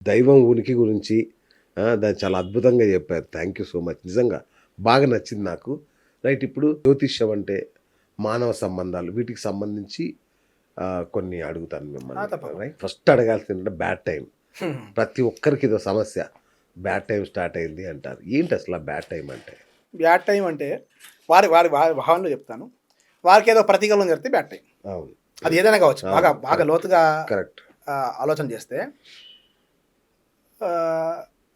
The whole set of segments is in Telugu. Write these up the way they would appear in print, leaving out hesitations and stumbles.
దైవం ఉనికి గురించి దాన్ని చాలా అద్భుతంగా చెప్పారు. Thank you so much. నిజంగా బాగా నచ్చింది నాకు. రైట్, ఇప్పుడు జ్యోతిష్యం అంటే మానవ సంబంధాలు వీటికి సంబంధించి కొన్ని అడుగుతాను మిమ్మల్ని. తప్పకుండా. రైట్, ఫస్ట్ అడగాల్సిందంటే బ్యాడ్ టైం. ప్రతి ఒక్కరికి ఇదో సమస్య. బ్యాడ్ టైం స్టార్ట్ అయింది అంటారు. ఏంటి అసలు ఆ బ్యాడ్ టైం అంటే? బ్యాడ్ టైం అంటే వారి వారి వారి భావనలో చెప్తాను. వారికి ఏదో ప్రతికూలం జరిగితే బ్యాడ్ టైం. అవును, అది ఏదైనా కావచ్చు. బాగా బాగా లోతుగా కరెక్ట్. ఆలోచన చేస్తే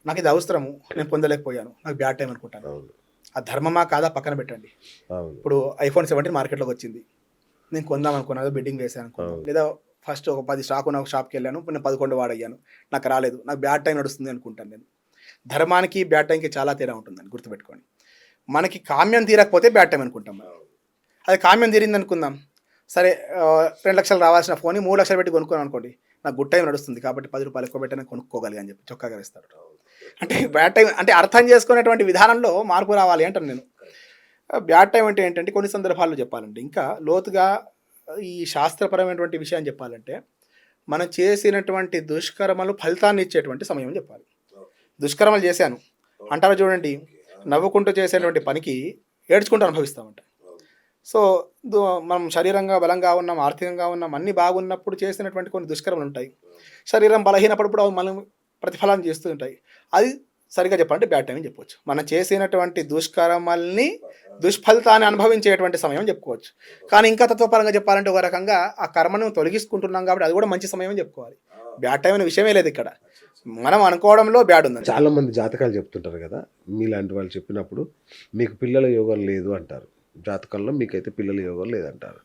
నాకు ఇది అవసరము, నేను పొందలేకపోయాను, నాకు బ్యాడ్ టైం అనుకుంటాను. అవును, ఆ ధర్మమా కాదా పక్కన పెట్టండి. అవును, ఇప్పుడు ఐఫోన్ 17 మార్కెట్లోకి వచ్చింది, నేను కొందాం అనుకున్నాను, బిడ్డింగ్ వేసాను అనుకున్నాను. లేదా ఫస్ట్ ఒక 10 స్టాక్ ఉన్న ఒక షాప్కి వెళ్ళాను, నేను 11 వాడయ్యాను, నాకు రాలేదు, నాకు బ్యాడ్ టైం నడుస్తుంది అనుకుంటాను. నేను ధర్మానికి బ్యాడ్ టైంకి చాలా తేడా ఉంటుందని గుర్తుపెట్టుకోండి. మనకి కామ్యం తీరకపోతే బ్యాడ్ టైం అనుకుంటాం. అది కామ్యం తీరింది అనుకుందాం, సరే 2 లక్షలు రావాల్సిన ఫోన్ 3 లక్షలు పెట్టి కొనుక్కున్నాను అనుకోండి, నాకు గుడ్ టైం నడుస్తుంది కాబట్టి 10 రూపాయలు ఎక్కువ పెట్టని కొనుక్కోగలిగా అని చెప్పి చొక్కాగా వేస్తారు. అంటే బ్యాడ్ టైం అంటే అర్థం చేసుకునేటువంటి విధానంలో మార్పు రావాలి అంటాను నేను. బ్యాడ్ టైం అంటే ఏంటంటే కొన్ని సందర్భాల్లో చెప్పాలంటే, ఇంకా లోతుగా ఈ శాస్త్రపరమైనటువంటి విషయాన్ని చెప్పాలంటే, మనం చేసినటువంటి దుష్కర్మలు ఫలితాన్ని ఇచ్చేటువంటి సమయం అని చెప్పాలి. దుష్కర్మలు చేశాను అంటారు చూడండి, నవ్వుకుంటూ చేసేటువంటి పనికి ఏడ్చుకుంటూ అనుభవిస్తామంట. సో మనం శరీరంగా బలంగా ఉన్నాం, ఆర్థికంగా ఉన్నాం, అన్నీ బాగున్నప్పుడు చేసినటువంటి కొన్ని దుష్కర్మలు ఉంటాయి. శరీరం బలహీనపడినప్పుడు అవి మనం ప్రతిఫలాన్ని చేస్తూ ఉంటాయి. అది సరిగ్గా చెప్పాలంటే బ్యాడ్ టైం అని చెప్పవచ్చు. మనం చేసినటువంటి దుష్కర్మల్ని దుష్ఫలితాన్ని అనుభవించేటువంటి సమయం అని చెప్పుకోవచ్చు. కానీ ఇంకా తత్వపరంగా చెప్పాలంటే ఒక రకంగా ఆ కర్మను తొలగించుకుంటున్నాం కాబట్టి అది కూడా మంచి సమయం అని చెప్పుకోవాలి. బ్యాడ్ టైం అనే విషయమే లేదు ఇక్కడ, మనం అనుకోవడంలో బ్యాడ్ ఉంది. చాలా మంది జాతకాలు చెప్తుంటారు కదా, మీలాంటి వాళ్ళు చెప్పినప్పుడు మీకు పిల్లల యోగం లేదు అంటారు. జాతకంలో మీకైతే పిల్లల యోగం లేదంటారు.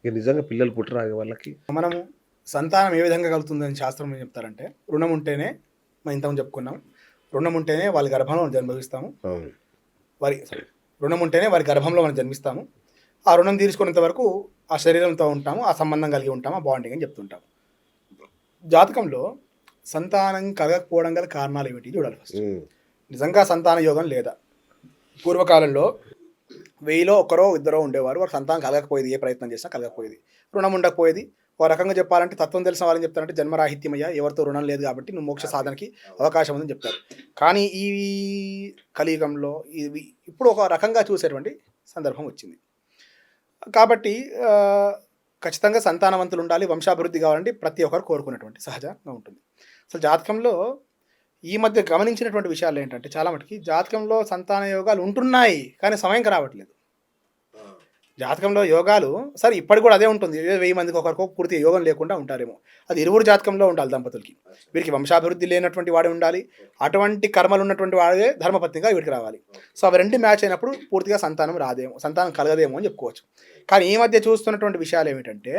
ఇక నిజంగా పిల్లలు పుట్టరాగే వాళ్ళకి మనము సంతానం ఏ విధంగా కలుగుతుందని శాస్త్రం ఏం చెప్తారంటే, రుణం ఉంటేనే, మనం ఇంతకుముందు చెప్పుకున్నాం, రుణం ఉంటేనే వాళ్ళ గర్భంలో మనం జన్మిస్తాము. రుణం ఉంటేనే వారి గర్భంలో మనం జన్మిస్తాము. ఆ రుణం తీర్చుకునేంత వరకు ఆ శరీరంతో ఉంటాము, ఆ సంబంధం కలిగి ఉంటాము, ఆ బాండింగ్ అని చెప్తుంటాము. జాతకంలో సంతానం కలగకపోవడం గల కారణాలు ఏమిటి చూడాలి ఫస్ట్. నిజంగా సంతాన యోగం లేదా? పూర్వకాలంలో 1000లో 1 2 ఉండేవారు, వారు సంతానం కలగకపోయేది, ఏ ప్రయత్నం చేసినా కలగకపోయేది, రుణం ఉండకపోయేది. ఒక రకంగా చెప్పాలంటే తత్వం తెలిసిన వాళ్ళని చెప్తారంటే జన్మరాహిత్యమయ్యా, ఎవరితో రుణం లేదు కాబట్టి నువ్వు మోక్ష సాధనకి అవకాశం ఉందని చెప్తారు. కానీ ఈ కలియుగంలో ఇవి ఇప్పుడు ఒక రకంగా చూసేటువంటి సందర్భం వచ్చింది. కాబట్టి ఖచ్చితంగా సంతానవంతులు ఉండాలి, వంశాభివృద్ధి కావాలంటే ప్రతి ఒక్కరు కోరుకునేటువంటి సహజంగా ఉంటుంది. అసలు జాతకంలో ఈ మధ్య గమనించినటువంటి విషయాలు ఏంటంటే, చాలా మటుకి జాతకంలో సంతాన యోగాలు ఉంటున్నాయి కానీ సమయంకి రావట్లేదు. జాతకంలో యోగాలు సరే ఇప్పటికి కూడా అదే ఉంటుంది, 1000 మందికి ఒకరికో పూర్తి యోగం లేకుండా ఉంటారేమో. అది ఇరువురు జాతకంలో ఉండాలి దంపతులకి. వీరికి వంశాభివృద్ధి లేనటువంటి వాడే ఉండాలి, అటువంటి కర్మలు ఉన్నటువంటి వాడే ధర్మపత్నిగా వీడికి రావాలి. సో అవి రెండు మ్యాచ్ అయినప్పుడు పూర్తిగా సంతానం రాదేమో, సంతానం కలగదేమో అని చెప్పుకోవచ్చు. కానీ ఈ మధ్య చూస్తున్నటువంటి విషయాలు ఏమిటంటే,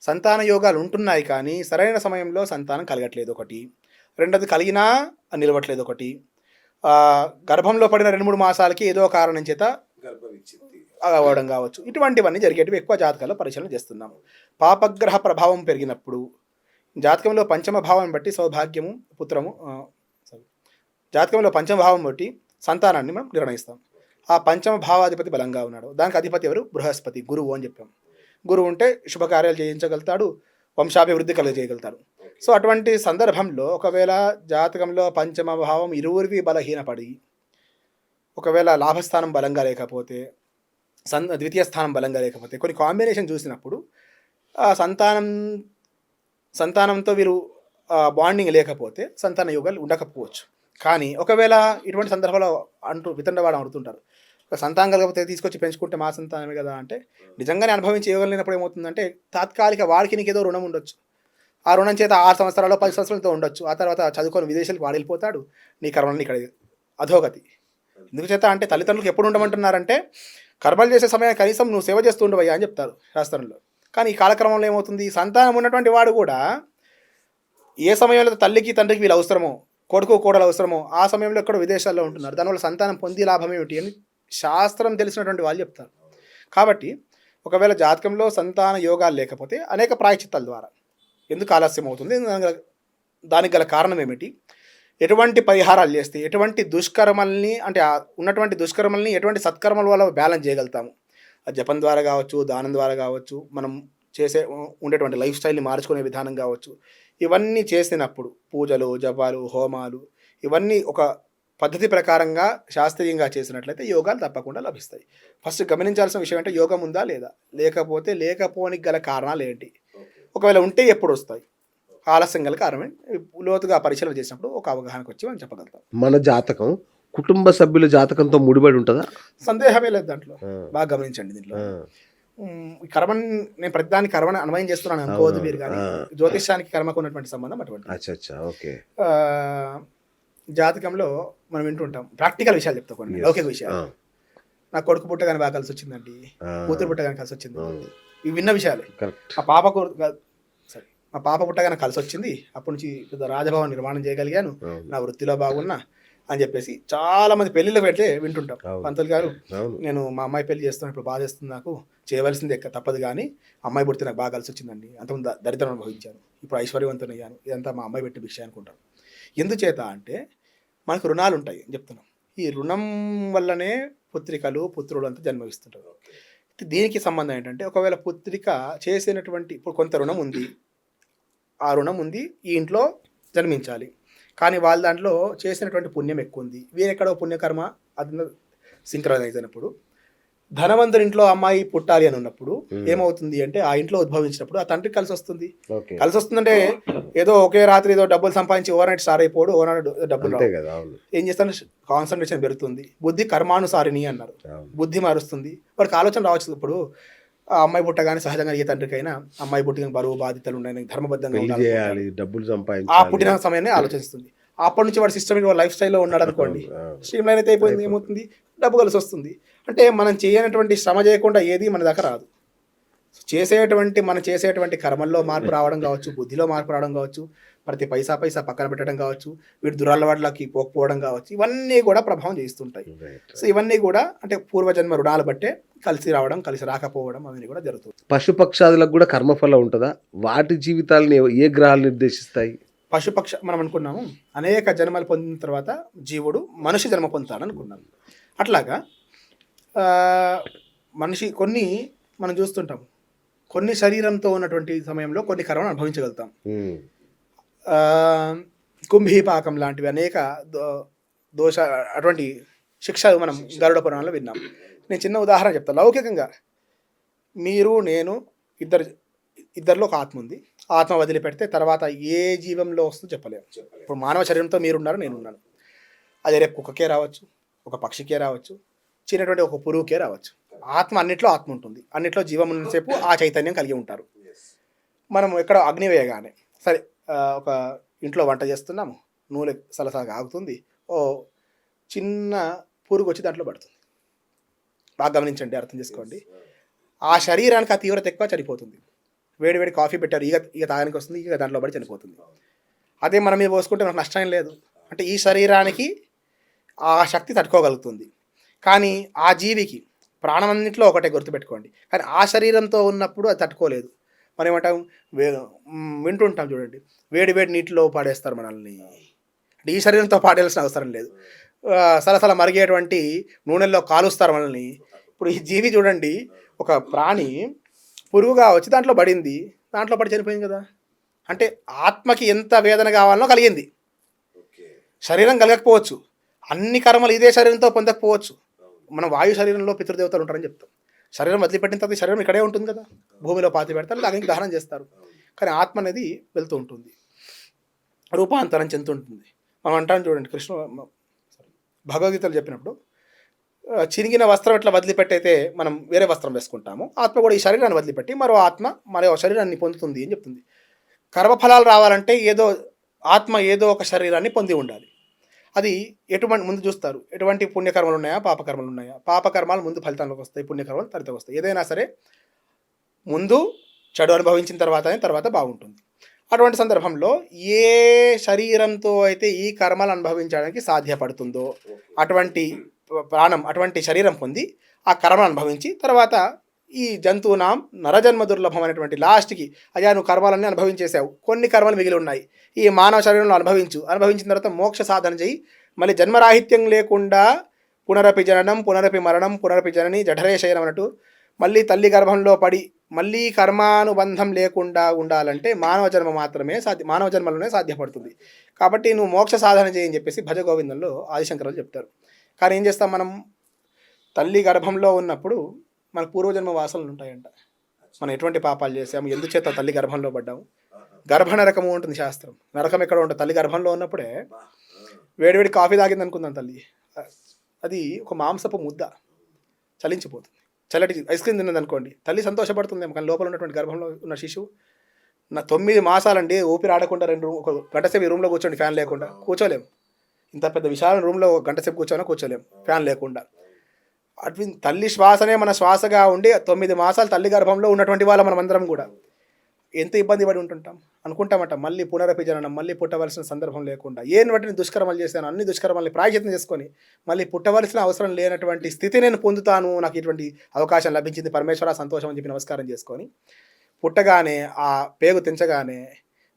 సంతాన యోగాలు ఉంటున్నాయి కానీ సరైన సమయంలో సంతానం కలగట్లేదు ఒకటి, రెండోది కలిగినా నిలవట్లేదు ఒకటి, గర్భంలో పడిన 2-3 మాసాలకి ఏదో కారణం చేత అవ్వడం కావచ్చు. ఇటువంటివన్నీ జరిగేటివి ఎక్కువ జాతకాల్లో పరిశీలన చేస్తున్నాము. పాపగ్రహ ప్రభావం పెరిగినప్పుడు జాతకంలో పంచమ భావం బట్టి సౌభాగ్యము, పుత్రము, జాతకంలో పంచమ భావం బట్టి సంతానాన్ని మనం నిర్ణయిస్తాం. ఆ పంచమ భావాధిపతి బలంగా ఉన్నాడు, దానికి అధిపతి ఎవరు? బృహస్పతి, గురువు అని చెప్పాం. గురువు ఉంటే శుభకార్యాలు చేయించగలుగుతాడు, వంశాభివృద్ధి కలిగజేయగలుగుతాడు. సో అటువంటి సందర్భంలో ఒకవేళ జాతకంలో పంచమ భావం ఇరువురికి బలహీనపడి, ఒకవేళ లాభస్థానం బలంగా లేకపోతే, ద్వితీయ స్థానం బలంగా లేకపోతే, కొన్ని కాంబినేషన్ చూసినప్పుడు సంతానంతో వీరు బాండింగ్ లేకపోతే సంతాన యోగాలు ఉండకపోవచ్చు. కానీ ఒకవేళ ఇటువంటి సందర్భాల్లో వితండవాడు అడుగుతుంటారు, సంతానం కలగకపోతే తీసుకొచ్చి పెంచుకుంటే మా సంతానమే కదా అంటే, నిజంగానే అనుభవించే యోగం లేనప్పుడు ఏమవుతుందంటే, తాత్కాలిక వాడికి నీకేదో రుణం ఉండొచ్చు, ఆ రుణం చేత 6 సంవత్సరాలు 10 సంవత్సరాలతో ఉండొచ్చు, ఆ తర్వాత చదువుకొని విదేశాలకు వాడు వెళ్ళిపోతాడు, నీ కర్మలను ఇక్కడ అధోగతి. ఎందుకు చేత అంటే తల్లిదండ్రులకు ఎప్పుడు ఉండమంటున్నారంటే, కర్మలు చేసే సమయాన్ని కనీసం నువ్వు సేవ చేస్తూ ఉండవయ్యా అని చెప్తారు శాస్త్రంలో. కానీ ఈ కాలక్రమంలో ఏమవుతుంది, సంతానం ఉన్నటువంటి వాడు కూడా ఏ సమయంలో తల్లికి తండ్రికి వీళ్ళు అవసరమో, కొడుకు కోడలు అవసరమో, ఆ సమయంలో ఎక్కడో విదేశాల్లో ఉంటున్నారు. దానివల్ల సంతానం పొంది లాభం ఏమిటి అని శాస్త్రం తెలిసినటువంటి వాళ్ళు చెప్తారు. కాబట్టి ఒకవేళ జాతకంలో సంతాన యోగాలు లేకపోతే అనేక ప్రాయశ్చిత్తాల ద్వారా ఎందుకు ఆలస్యం అవుతుంది, దానికి గల కారణం ఏమిటి, ఎటువంటి పరిహారాలు చేస్తే ఎటువంటి దుష్కర్మల్ని, అంటే ఉన్నటువంటి దుష్కర్మల్ని ఎటువంటి సత్కర్మల వల్ల బ్యాలెన్స్ చేయగలుగుతాము. జపం ద్వారా కావచ్చు, దానం ద్వారా కావచ్చు, మనం ఉండేటువంటి లైఫ్ స్టైల్ని మార్చుకునే విధానం కావచ్చు, ఇవన్నీ చేసినప్పుడు పూజలు, జపాలు, హోమాలు ఇవన్నీ ఒక పద్ధతి ప్రకారంగా శాస్త్రీయంగా చేసినట్లయితే యోగాలు తప్పకుండా లభిస్తాయి. ఫస్ట్ గమనించాల్సిన విషయం అంటే యోగం ఉందా లేదా, లేకపోతే లేకపోనికి గల కారణాలు ఏంటి, ఒకవేళ ఉంటే ఎప్పుడు వస్తాయి, ఆలస్యం గల కారణమే, లోతుగా పరిశీలన చేసినప్పుడు ఒక అవగాహనకు వచ్చి మనం చెప్పగలుగుతాం. మన జాతకం కుటుంబ సభ్యుల జాతకంతో ముడిపడి ఉంటుందా? సందేహమే లేదు దాంట్లో. ఆ, బాగా గమనించండి దీంట్లో. ఆ, ఈ కర్మని నేను ప్రతిదానికి కర్మని అన్వయం చేస్తున్నాను అనుకోవద్దు మీరు, కానీ ఆ. జ్యోతిష్యానికి కర్మకు ఉన్నటువంటి సంబంధం అటువంటి. అచ్చా అచ్చా, ఓకే. ఆ, జాతకంలో మనం వింటుంటాం, ప్రాక్టికల్ విషయాలు చెప్తా కొన్ని, Yes. లౌకిక ఆ, విషయాలు. నా కొడుకు పుట్టగానే బాగా కలిసి వచ్చిందండి, ఆ, కూతురు పుట్టగానే కలిసి వచ్చింది, అవును. ఇవి విన్న విషయాలే. కరెక్ట్. మా పాపకు సరే, మా పాప పుట్టగానే కలిసి వచ్చింది, అప్పటి నుంచి పెద్ద రాజభవన్ నిర్మాణం చేయగలిగాను, అవును. నా వృత్తిలో బాగున్నా అని చెప్పేసి చాలా మంది పెళ్లిళ్ళు పెడితే వింటుంటాం. అవును. పంతులు గారు, అవును. నేను మా అమ్మాయి పెళ్లి చేస్తాను, ఇప్పుడు బాధ చేస్తుంది, నాకు చేయవలసింది తప్పదు, కానీ అమ్మాయి పుడితే నాకు బాగా కలిసి వచ్చిందండి, అంతకుముందు దరిద్రం అనుభవించాను, ఇప్పుడు ఐశ్వర్యవంతునయ్యాను, ఇదంతా మా అమ్మాయి పెట్టి భిక్ష అనుకుంటాను. ఎందుచేత అంటే మనకు రుణాలు ఉంటాయి అని చెప్తున్నాం. ఈ రుణం వల్లనే పుత్రికలు పుత్రులు అంతా జన్మవిస్తుంటారు. దీనికి సంబంధం ఏంటంటే, ఒకవేళ పుత్రిక చేసినటువంటి, ఇప్పుడు కొంత రుణం ఉంది, ఆ రుణం ఉంది, ఈ ఇంట్లో జన్మించాలి, కానీ వాళ్ళ దాంట్లో చేసినటువంటి పుణ్యం ఎక్కువ ఉంది, వీరెక్కడో పుణ్యకర్మ అది సింక్రనైజ్ అయినప్పుడు, ధనవంతుని ఇంట్లో అమ్మాయి పుట్టాలి అని ఉన్నప్పుడు ఏమవుతుంది అంటే, ఆ ఇంట్లో ఉద్భవించినప్పుడు ఆ తండ్రికి కలిసి వస్తుంది. ఓకే. కలిసి వస్తుందంటే ఏదో ఒకే రాత్రి ఏదో డబ్బులు సంపాదించి ఓవర్ నైట్ స్టార్ అయిపోడు, ఓవర్ నైట్ డబ్బులు అంతే రావు. కదా. అవును. ఏం చేస్తాను, కాన్సన్ట్రేషన్ పెరుగుతుంది, బుద్ధి కర్మానుసారిని అన్నారు, అవును. బుద్ధి మారుస్తుంది, వాడికి ఆలోచన రావచ్చు. ఇప్పుడు ఆ అమ్మాయి పుట్టగానే సహజంగా ఏ తండ్రికైనా అమ్మాయి పుట్టిన బరువు బాధ్యతలు ఉన్నాయి, ధర్మబద్ధంగా పెళ్లి ఉండాలి, చేయాలి, డబ్బులు ఆ సంపాదించాలి. పుట్టిన సమయాన్ని ఆలోచిస్తుంది. అప్పటి నుంచి వాడు సిస్టమిక్ లైఫ్ స్టైల్లో ఉన్నాడు అనుకోండి, అవును. స్ట్రీమ్ లైన్ అయితే అయిపోయింది, ఏమవుతుంది, డబ్బు కలిసి వస్తుంది. అంటే మనం చేయనటువంటి శ్రమ చేయకుండా ఏది మన దగ్గర రాదు. మనం చేసేటువంటి కర్మల్లో మార్పు రావడం కావచ్చు, బుద్ధిలో మార్పు రావడం కావచ్చు, ప్రతి పైసా పక్కన పెట్టడం కావచ్చు, వీటి దురలవాట్లకి పోకపోవడం కావచ్చు, ఇవన్నీ కూడా ప్రభావం చేస్తుంటాయి. రైట్. సో ఇవన్నీ కూడా అంటే పూర్వజన్మ రుణాలు బట్టే కలిసి రావడం, కలిసి రాకపోవడం అవన్నీ కూడా జరుగుతుంది. పశుపక్షాదులకు కూడా కర్మఫలం ఉంటుందా? వాటి జీవితాలని ఏ గ్రహాలు నిర్దేశిస్తాయి? పశుపక్ష మనం అనుకున్నాము, అనేక జన్మలు పొందిన తర్వాత జీవుడు మనిషి జన్మ పొందుతాడు అనుకున్నాము. అట్లాగా మనిషి కొన్ని మనం చూస్తుంటాం, కొన్ని శరీరంతో ఉన్నటువంటి సమయంలో కొన్ని కర్మను అనుభవించగలుగుతాం. ఉమ్. కుంభీపాకం లాంటివి అనేక దోష అటువంటి శిక్షలు మనం గరుడ పురాణంలో విన్నాం. నేను చిన్న ఉదాహరణ చెప్తాను. లౌకికంగా మీరు నేను ఇద్దరిలో ఒక ఆత్మ ఉంది, ఆత్మ వదిలిపెడితే తర్వాత ఏ జీవంలో వస్తుందో చెప్పలేము. ఇప్పుడు మానవ శరీరంతో మీరున్నారు, నేనున్నాను, అది రేపు కుక్కకే రావచ్చు, ఒక పక్షికే రావచ్చు, చిన్నటువంటి ఒక పురుగుకే రావచ్చు. ఆత్మ అన్నిట్లో ఆత్మ ఉంటుంది, అన్నిట్లో జీవం ఉన్నసేపు ఆ చైతన్యం కలిగి ఉంటారు. మనం ఎక్కడ అగ్ని వేయగానే సరే, ఒక ఇంట్లో వంట చేస్తున్నాము, నూనె సలసలగా ఆగుతుంది, ఓ చిన్న పురుగు వచ్చి దాంట్లో పడుతుంది. బాగా గమనించండి, అర్థం చేసుకోండి. ఆ శరీరానికి ఆ తీవ్రత ఎక్కువ, చనిపోతుంది. వేడి కాఫీ పెట్టారు, ఇక తాగడానికి వస్తుంది, ఇక దాంట్లో పడి చనిపోతుంది. అదే మనం మీద పోసుకుంటే మనకు నష్టం లేదు. అంటే ఈ శరీరానికి ఆ శక్తి తట్టుకోగలుగుతుంది, కానీ ఆ జీవికి ప్రాణమన్నింటిలో ఒకటే, గుర్తుపెట్టుకోండి. కానీ ఆ శరీరంతో ఉన్నప్పుడు అది తట్టుకోలేదు. మనం ఏమంటాం, వింటుంటాం చూడండి, వేడి నీటిలో పాడేస్తారు మనల్ని. అంటే ఈ శరీరంతో పాడేయాల్సిన అవసరం లేదు, సలసల మరిగేటువంటి నూనెల్లో కాలుస్తారు మనల్ని. ఇప్పుడు ఈ జీవి చూడండి, ఒక ప్రాణి పురుగుగా వచ్చి దాంట్లో పడింది, దాంట్లో పడి చనిపోయింది కదా. అంటే ఆత్మకి ఎంత వేదన కావాలనో కలిగింది, శరీరం కలగకపోవచ్చు, అన్ని కర్మలు ఇదే శరీరంతో పొందకపోవచ్చు. మనం వాయు శరీరంలో పితృదేవతలు ఉంటారని చెప్తాం. శరీరం వదిలిపెట్టిన తర్వాత శరీరం ఇక్కడే ఉంటుంది కదా, భూమిలో పాతి పెడతారు, దానికి దహనం చేస్తారు. కానీ ఆత్మ అనేది వెళ్తూ ఉంటుంది, రూపాంతరం చెందుతుంటుంది. మనం అంటాం చూడండి, భగవద్గీతలు చెప్పినప్పుడు, చిరిగిన వస్త్రం ఎట్లా వదిలిపెట్టయితే మనం వేరే వస్త్రం వేసుకుంటాము, ఆత్మ కూడా ఈ శరీరాన్ని వదిలిపెట్టి మరో శరీరాన్ని పొందుతుంది అని చెప్తుంది. కర్మఫలాలు రావాలంటే ఆత్మ ఏదో ఒక శరీరాన్ని పొంది ఉండాలి. అది ముందు చూస్తారు, ఎటువంటి పుణ్యకర్మలు ఉన్నాయా, పాపకర్మలు ఉన్నాయా. పాపకర్మాలు ముందు ఫలితాలకు వస్తాయి, పుణ్యకర్మలు తర్వాత వస్తాయి. ఏదైనా సరే ముందు చెడు అనుభవించిన తర్వాత బాగుంటుంది. అటువంటి సందర్భంలో ఏ శరీరంతో అయితే ఈ కర్మలు అనుభవించడానికి సాధ్యపడుతుందో అటువంటి శరీరం పొంది ఆ కర్మను అనుభవించి తర్వాత ఈ జంతువునాం నరజన్మ దుర్లభం అనేటువంటి లాస్ట్కి, అయ్యా నువ్వు కర్మలన్నీ అనుభవించేసావు, కొన్ని కర్మలు మిగిలి ఉన్నాయి, ఈ మానవ శరీరంలో అనుభవించిన తర్వాత మోక్ష సాధన చేయి, మళ్ళీ జన్మరాహిత్యం లేకుండా పునరపి జననం పునరపి మరణం పునరపి జనని జఠరే శయనం అన్నట్టు మళ్ళీ తల్లి గర్భంలో పడి మళ్ళీ కర్మానుబంధం లేకుండా ఉండాలంటే మానవ జన్మలోనే సాధ్యపడుతుంది. కాబట్టి నువ్వు మోక్ష సాధన చేయని చెప్పేసి భజ గోవిందంలో ఆదిశంకరులు చెప్తారు. కానీ ఏం చేస్తాం మనం, తల్లి గర్భంలో ఉన్నప్పుడు మన పూర్వజన్మ వాసనలు ఉంటాయంట. మనం ఎటువంటి పాపాలు చేసాము, ఎందుచేత తల్లి గర్భంలో పడ్డాము. గర్భ నరకము ఉంటుంది శాస్త్రం. నరకం ఎక్కడ ఉంటుంది? తల్లి గర్భంలో ఉన్నప్పుడే వేడివేడి కాఫీ తాగింది అనుకుందాం తల్లి, అది ఒక మాంసపు ముద్ద చలించిపోతుంది. చల్లటి ఐస్ క్రీమ్ తిన్నది అనుకోండి, తల్లి సంతోషపడుతుంది. కానీ లోపల ఉన్నటువంటి గర్భంలో ఉన్న శిశువు 9 మాసాలండి, ఊపిరి ఆడకుండా ఒక గంట సేపు ఈ రూమ్లో కూర్చోండి, ఫ్యాన్ లేకుండా కూర్చోలేము. ఇంత పెద్ద విశాల రూమ్లో గంట సేపు కూర్చోలేము ఫ్యాన్ లేకుండా. అటు తల్లి శ్వాసనే మన శ్వాసగా ఉండి 9 మాసాలు తల్లి గర్భంలో ఉన్నటువంటి వాళ్ళ మనం అందరం కూడా ఎంత ఇబ్బంది పడి ఉంటుంటాం అనుకుంటామట. మళ్ళీ పునరపి జననం, మళ్ళీ పుట్టవలసిన సందర్భం లేకుండా ఏం వాటిని దుష్కర్మలు చేశాను, అన్ని దుష్కర్మల్ని ప్రాయశ్చిత్తం చేసుకొని మళ్ళీ పుట్టవలసిన అవసరం లేనటువంటి స్థితి నేను పొందుతాను, నాకు ఇటువంటి అవకాశం లభించింది, పరమేశ్వర సంతోషం అని చెప్పి నమస్కారం చేసుకొని పుట్టగానే ఆ పేగు తెంచగానే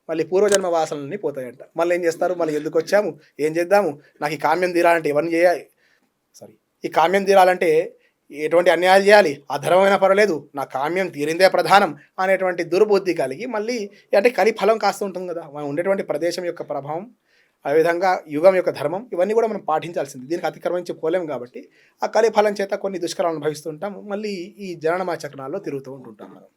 మళ్ళీ పూర్వజన్మ వాసనలన్నీ పోతాయంట. మళ్ళీ ఏం చేస్తారు, మళ్ళీ ఎందుకు వచ్చాము, ఏం చేద్దాము, నాకు ఈ కామ్యం తీరాలంటే ఇవన్నీ చేయాలి, ఈ కామ్యం తీరాలంటే ఎటువంటి అన్యాయాలు చేయాలి, అధర్మమైన పర్వాలేదు, నా కామ్యం తీరిందే ప్రధానం అనేటువంటి దుర్బుద్ధి కలిగి మళ్ళీ అంటే కలి ఫలం కాస్తూ ఉంటుంది కదా. మనం ఉండేటువంటి ప్రదేశం యొక్క ప్రభావం, అదేవిధంగా యుగం యొక్క ధర్మం, ఇవన్నీ కూడా మనం పాటించాల్సింది. దీనికి అతిక్రమించి పోలేము కాబట్టి ఆ కలి ఫలం చేత కొన్ని దుష్కరాలు అనుభవిస్తూ ఉంటాం. మళ్ళీ ఈ జననమా చక్రాల్లో తిరుగుతూ ఉంటుంటాం మనం.